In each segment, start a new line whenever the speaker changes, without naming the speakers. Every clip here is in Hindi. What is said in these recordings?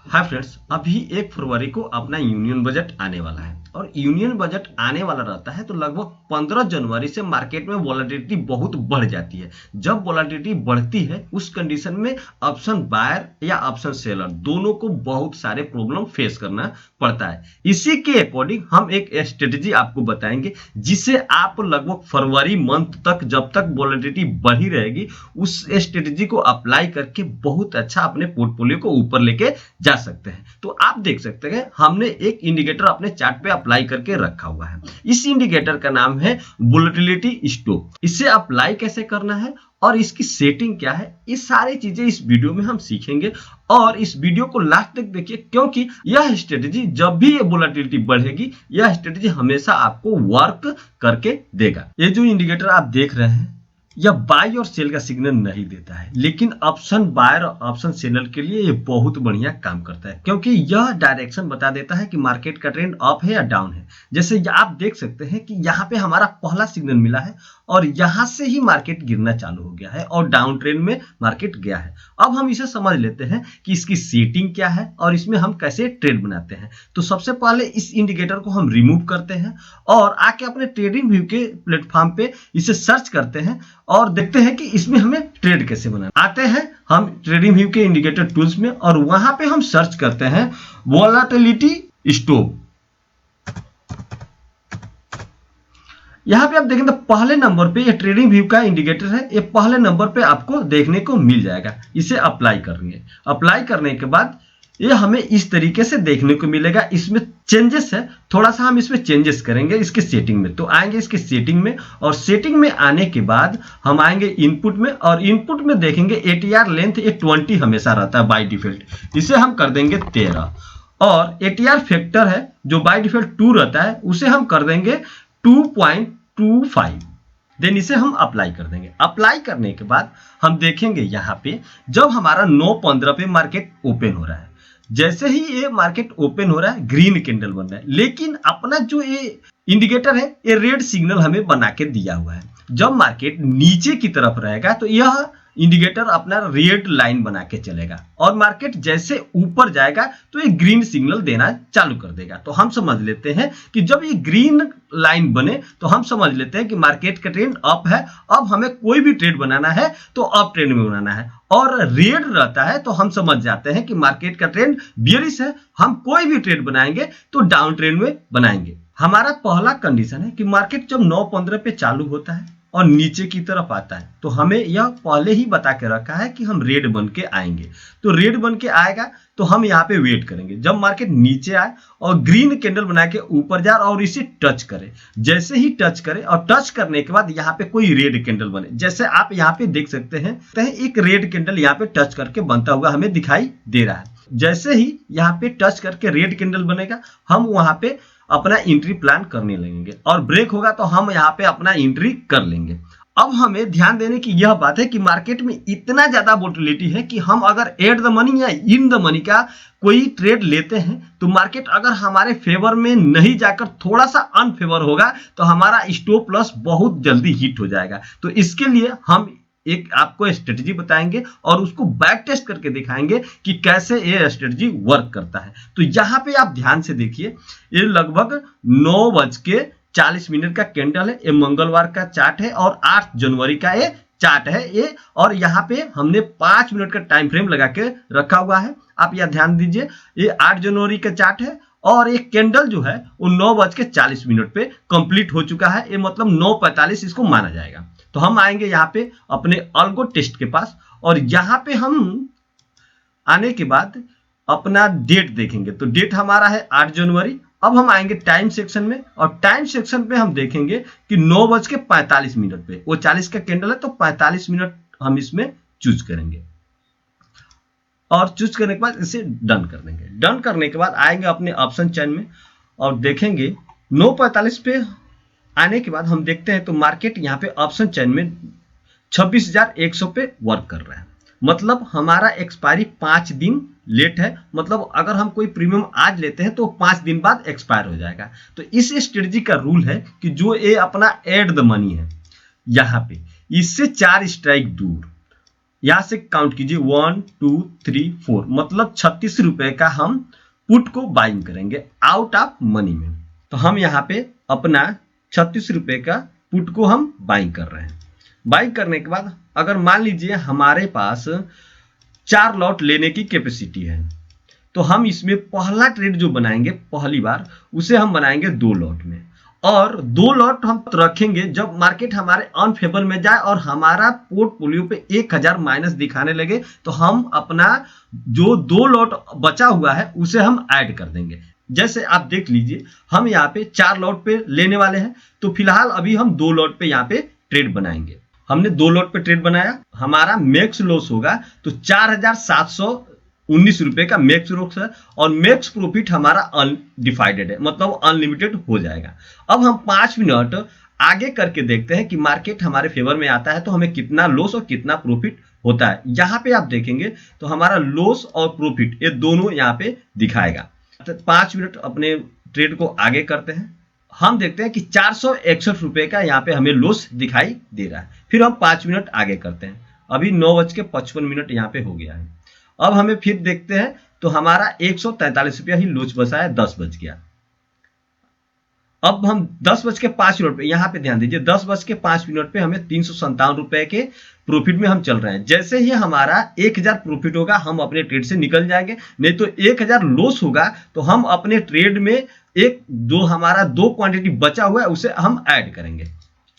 हाय फ्रेंड्स, अभी 1 फरवरी को अपना यूनियन बजट आने वाला है और यूनियन बजट आने वाला रहता है तो लगभग 15 जनवरी से मार्केट में वॉलेटिलिटी बहुत बढ़ जाती है। जब वॉलेटिलिटी बढ़ती है उस कंडीशन में ऑप्शन बायर या ऑप्शन सेलर दोनों को बहुत सारे प्रॉब्लम फेस करना पड़ता है। इसी के अकॉर्डिंग हम एक स्ट्रेटेजी आपको बताएंगे जिसे आप लगभग फरवरी मंथ तक जब तक वॉलेटिलिटी बढ़ी रहेगी उस स्ट्रेटेजी को अप्लाई करके बहुत अच्छा अपने पोर्टफोलियो को ऊपर लेके जा सकते हैं। तो आप देख सकते हैं हमने एक इंडिकेटर अपने चार्ट पे अप्लाई करके रखा हुआ है। इस इंडिकेटर का नाम है वोलेटिलिटी स्टॉप। इसे अप्लाई कैसे करना है और इसकी सेटिंग क्या है, ये सारी चीजें इस वीडियो में हम सीखेंगे और इस वीडियो को लास्ट तक देखिए क्योंकि यह स्ट्रेटेजी जब भी ये वोलेटिलिटी बढ़ेगी यह स्ट्रेटेजी हमेशा आपको वर्क करके देगा। ये जो इंडिकेटर आप देख रहे हैं यह बाय और सेल का सिग्नल नहीं देता है, लेकिन ऑप्शन बायर और ऑप्शन सेलर के लिए ये बहुत बढ़िया काम करता है क्योंकि यह डायरेक्शन बता देता है कि मार्केट का ट्रेंड अप है या डाउन है। जैसे आप देख सकते हैं कि यहाँ पे हमारा पहला सिग्नल मिला है और यहाँ से ही मार्केट गिरना चालू हो गया है और डाउन ट्रेंड में मार्केट गया है। अब हम इसे समझ लेते हैं कि इसकी सेटिंग क्या है और इसमें हम कैसे ट्रेड बनाते हैं। तो सबसे पहले इस इंडिकेटर को हम रिमूव करते हैं और आके अपने ट्रेडिंग व्यू के प्लेटफॉर्म पे इसे सर्च करते हैं और देखते हैं कि इसमें हमें ट्रेड कैसे बनाना। आते हैं हम ट्रेडिंग व्यू के इंडिकेटर टूल्स में और वहां पे हम सर्च करते हैं वोलेटिलिटी स्टॉप। यहाँ पे आप देखें तो पहले नंबर पे ये ट्रेडिंग व्यू का इंडिकेटर है, ये पहले नंबर पे आपको देखने को मिल जाएगा। इसे अप्लाई करेंगे, अप्लाई करने के बाद ये हमें इस तरीके से देखने को मिलेगा। इसमें चेंजेस है, थोड़ा सा हम इसमें चेंजेस करेंगे इसके सेटिंग में। तो आएंगे इसके सेटिंग में और सेटिंग में आने के बाद हम आएंगे इनपुट में और इनपुट में देखेंगे एटीआर लेंथ ये 20 हमेशा रहता है बाय डिफॉल्ट, इसे हम कर देंगे 13 और एटीआर फैक्टर है जो बाय डिफॉल्ट 2 रहता है उसे हम कर देंगे 2.25। देन इसे हम अप्लाई कर देंगे। अप्लाई करने के बाद हम देखेंगे यहाँ पे जब हमारा 9:15 पे मार्केट ओपन हो रहा है, जैसे ही ये मार्केट ओपन हो रहा है ग्रीन कैंडल बन रहा है, लेकिन अपना जो ये इंडिकेटर है ये रेड सिग्नल हमें बना के दिया हुआ है। जब मार्केट नीचे की तरफ रहेगा तो यह इंडिकेटर अपना रेड लाइन बना के चलेगा और मार्केट जैसे ऊपर जाएगा तो ये ग्रीन सिग्नल देना चालू कर देगा। तो हम समझ लेते हैं कि जब ये ग्रीन लाइन बने तो हम समझ लेते हैं कि मार्केट का ट्रेंड अप है। अब हमें कोई भी ट्रेड बनाना है तो अप ट्रेंड में बनाना है और रेड रहता है तो हम समझ जाते हैं कि मार्केट का ट्रेंड बियरिश है। हम कोई भी ट्रेड बनाएंगे तो डाउन ट्रेंड में बनाएंगे। हमारा पहला कंडीशन है कि मार्केट जब 9:15 पे चालू होता है और नीचे की तरफ आता है तो हमें यह पहले ही बता के रखा है कि हम रेड बन के आएंगे। तो रेड बन के आएगा तो हम यहाँ पे वेट करेंगे जब मार्केट नीचे आए और ग्रीन कैंडल बना के ऊपर जाए और इसे टच करे। जैसे ही टच करे और टच करने के बाद यहाँ पे कोई रेड कैंडल बने, जैसे आप यहाँ पे देख सकते हैं एक रेड कैंडल यहाँ पे टच करके बनता हुआ हमें दिखाई दे रहा है। जैसे ही यहाँ पे टच करके रेड कैंडल बनेगा हम वहां पे अपना एंट्री प्लान करने लगेंगे और ब्रेक होगा तो हम यहाँ पे अपना एंट्री कर लेंगे। अब हमें ध्यान देने की यह बात है कि मार्केट में इतना ज्यादा वोलेटिलिटी है कि हम अगर एट द मनी या इन द मनी का कोई ट्रेड लेते हैं तो मार्केट अगर हमारे फेवर में नहीं जाकर थोड़ा सा अनफेवर होगा तो हमारा स्टॉप लॉस बहुत जल्दी हिट हो जाएगा। तो इसके लिए हम एक आपको स्ट्रेटजी बताएंगे और उसको बैक टेस्ट करके दिखाएंगे कि कैसे ये स्ट्रेटजी वर्क करता है। तो यहाँ पे आप ध्यान से देखिए, ये लगभग 9:40 का कैंडल है। ये मंगलवार का चार्ट है और 8 जनवरी का ये चार्ट है ये, और यहाँ पे हमने 5 मिनट का टाइम फ्रेम लगा के रखा हुआ है। आप यह ध्यान दीजिए, ये 8 जनवरी का चार्ट है और एक कैंडल जो है वो 9:40 पे कंप्लीट हो चुका है। ये मतलब 9:45 इसको माना जाएगा। तो हम आएंगे यहाँ पे अपने अल्गो टेस्ट के पास और यहाँ पे हम आने के बाद अपना डेट देखेंगे। तो डेट हमारा है 8 जनवरी। अब हम आएंगे टाइम सेक्शन में और टाइम सेक्शन पे हम देखेंगे कि 9:45 पे वो 40 का कैंडल है तो 45 मिनट हम इसमें चूज करेंगे और चूज करने के बाद इसे डन कर देंगे। डन करने के बाद आएंगे अपने ऑप्शन चेन में और देखेंगे 9:45 पे आने के बाद हम देखते हैं तो मार्केट यहाँ पे ऑप्शन चेन में 26,100 पे वर्क कर रहा है। मतलब हमारा एक्सपायरी 5 दिन लेट है। मतलब अगर हम कोई प्रीमियम आज लेते हैं तो 5 दिन बाद एक्सपायर हो जाएगा। तो इस स्ट्रेटजी का रूल है कि जो ये अपना एड द मनी है यहाँ पे इससे 4 स्ट्राइक दूर यहां से काउंट कीजिए 1 2 3 4, मतलब 36 रुपए का हम पुट को बाइंग करेंगे आउट ऑफ मनी में। तो हम यहाँ पे अपना 36 रुपए का पुट को हम बाइंग कर रहे हैं। बाइंग करने के बाद अगर मान लीजिए हमारे पास 4 लॉट लेने की कैपेसिटी है, तो हम इसमें पहला ट्रेड जो बनाएंगे पहली बार, उसे हम बनाएंगे 2 लॉट में, और 2 लॉट हम रखेंगे जब मार्केट हमारे अनफेवर में जाए और हमारा पोर्टफोलियो पे 1000 माइनस दिखाने लगे, तो हम अपना जो 2 लॉट बचा हुआ है उसे हम ऐड कर देंगे। जैसे आप देख लीजिए हम यहाँ पे 4 लॉट पे लेने वाले हैं, तो फिलहाल अभी हम 2 लॉट पे यहाँ पे ट्रेड बनाएंगे। हमने 2 लॉट पे ट्रेड बनाया, हमारा मैक्स लॉस होगा तो 4719 रुपए का मैक्स लॉस है, और मैक्स प्रॉफिट हमारा अनडिवाइडेड है, मतलब अनलिमिटेड हो जाएगा। अब हम 5 मिनट आगे करके देखते हैं कि मार्केट हमारे फेवर में आता है तो हमें कितना लॉस और कितना प्रॉफिट होता है। यहाँ पे आप देखेंगे तो हमारा लॉस और प्रॉफिट ये दोनों यहाँ पे दिखाएगा। 5 मिनट अपने ट्रेड को आगे करते हैं, हम देखते हैं कि 461 रुपए का यहाँ पे हमें लॉस दिखाई दे रहा है। फिर हम 5 मिनट आगे करते हैं, अभी 9:55 यहाँ पे हो गया है। अब हमें फिर देखते हैं तो हमारा 143 रुपया ही लॉस बचा है, 10 बज गया। अब हम 10:05 पे, यहाँ पे ध्यान दीजिए 10:05 पे हमें 357 रुपए के प्रॉफिट में हम चल रहे हैं। जैसे ही हमारा 1000 प्रॉफिट होगा हम अपने ट्रेड से निकल जाएंगे, नहीं तो 1000 लॉस होगा तो हम अपने ट्रेड में हमारा 2 क्वांटिटी बचा हुआ है उसे हम ऐड करेंगे।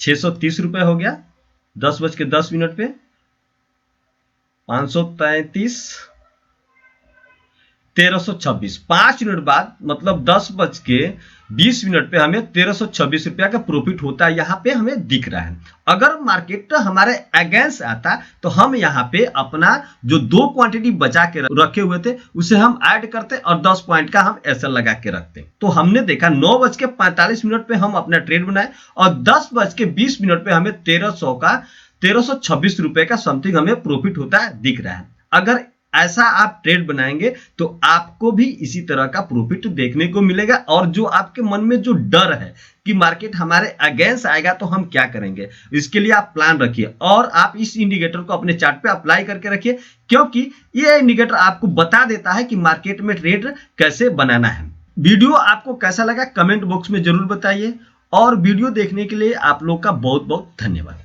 630 रुपए हो गया 10:10 पे, 533, 1326। 5 मिनट बाद मतलब 10:20 पे हमें 1326 रुपया का प्रॉफिट होता है, यहाँ पे हमें दिख रहा है। अगर मार्केट हमारे अगेंस्ट आता तो हम यहाँ पे अपना जो 2 क्वांटिटी बचा के रखे हुए थे उसे हम ऐड करते और 10 पॉइंट का हम एसएल लगा के रखते। तो हमने देखा 9:45 पे हम अपना ट्रेड बनाए और 10:20 पे हमें 1326 रुपए का समथिंग हमें प्रॉफिट होता है दिख रहा है। अगर ऐसा आप ट्रेड बनाएंगे तो आपको भी इसी तरह का प्रॉफिट देखने को मिलेगा। और जो आपके मन में जो डर है कि मार्केट हमारे अगेंस्ट आएगा तो हम क्या करेंगे, इसके लिए आप प्लान रखिए और आप इस इंडिकेटर को अपने चार्ट पे अप्लाई करके रखिए, क्योंकि ये इंडिकेटर आपको बता देता है कि मार्केट में ट्रेड कैसे बनाना है। वीडियो आपको कैसा लगा कमेंट बॉक्स में जरूर बताइए, और वीडियो देखने के लिए आप लोग का बहुत बहुत धन्यवाद।